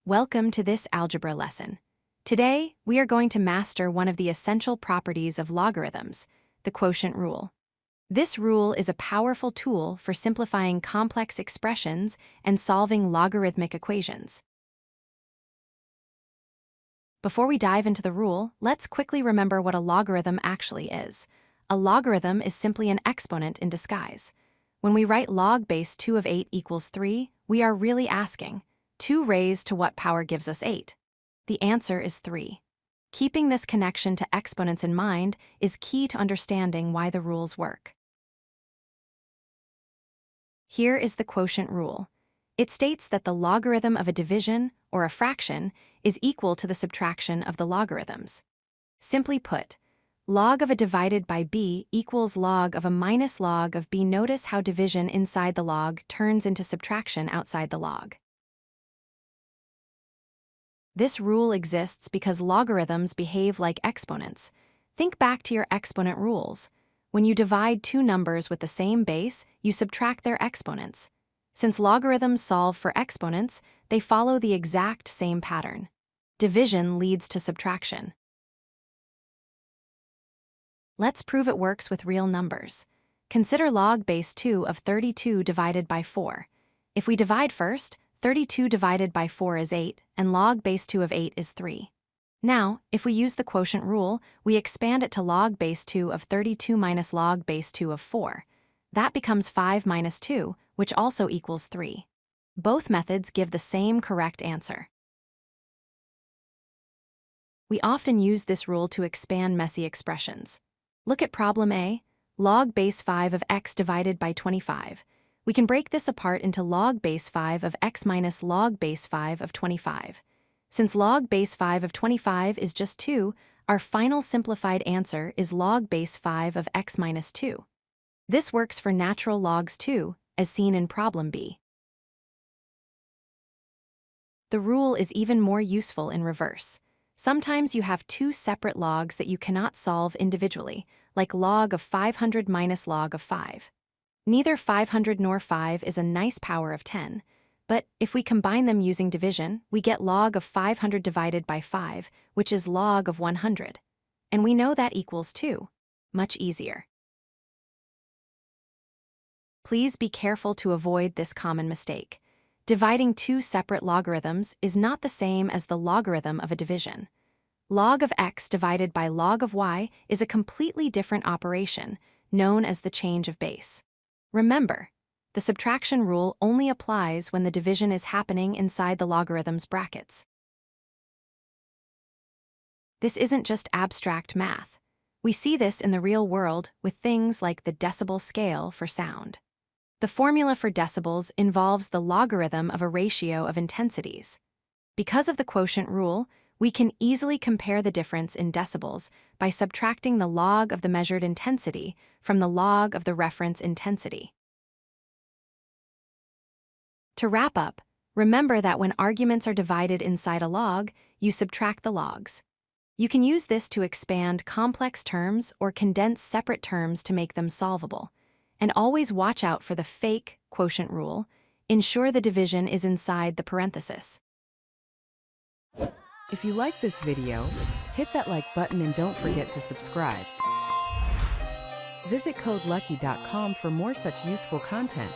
Welcome to this algebra lesson. Today, we are going to master one of the essential properties of logarithms, the quotient rule. This rule is a powerful tool for simplifying complex expressions and solving logarithmic equations. Before we dive into the rule, let's quickly remember what a logarithm actually is. A logarithm is simply an exponent in disguise. When we write log base 2 of 8 equals 3, we are really asking, 2 raised to what power gives us 8? The answer is 3. Keeping this connection to exponents in mind is key to understanding why the rules work. Here is the quotient rule. It states that the logarithm of a division, or a fraction, is equal to the subtraction of the logarithms. Simply put, log of a divided by b equals log of a minus log of b. Notice how division inside the log turns into subtraction outside the log. This rule exists because logarithms behave like exponents. Think back to your exponent rules. When you divide two numbers with the same base, you subtract their exponents. Since logarithms solve for exponents, they follow the exact same pattern. Division leads to subtraction. Let's prove it works with real numbers. Consider log base 2 of 32 divided by 4. If we divide first, 32 divided by 4 is 8, and log base 2 of 8 is 3. Now, if we use the quotient rule, we expand it to log base 2 of 32 minus log base 2 of 4. That becomes 5 minus 2, which also equals 3. Both methods give the same correct answer. We often use this rule to expand messy expressions. Look at problem A, log base 5 of x divided by 25. We can break this apart into log base 5 of x minus log base 5 of 25. Since log base 5 of 25 is just 2, our final simplified answer is log base 5 of x minus 2. This works for natural logs too, as seen in problem B. The rule is even more useful in reverse. Sometimes you have two separate logs that you cannot solve individually, like log of 500 minus log of 5. Neither 500 nor 5 is a nice power of 10, but if we combine them using division, we get log of 500 divided by 5, which is log of 100. And we know that equals 2. Much easier. Please be careful to avoid this common mistake. Dividing two separate logarithms is not the same as the logarithm of a division. Log of x divided by log of y is a completely different operation, known as the change of base. Remember, the subtraction rule only applies when the division is happening inside the logarithm's brackets. This isn't just abstract math. We see this in the real world with things like the decibel scale for sound. The formula for decibels involves the logarithm of a ratio of intensities. Because of the quotient rule, we can easily compare the difference in decibels by subtracting the log of the measured intensity from the log of the reference intensity. To wrap up, remember that when arguments are divided inside a log, you subtract the logs. You can use this to expand complex terms or condense separate terms to make them solvable. And always watch out for the fake quotient rule. Ensure the division is inside the parenthesis. If you like this video, hit that like button and don't forget to subscribe. Visit codelucky.com for more such useful content.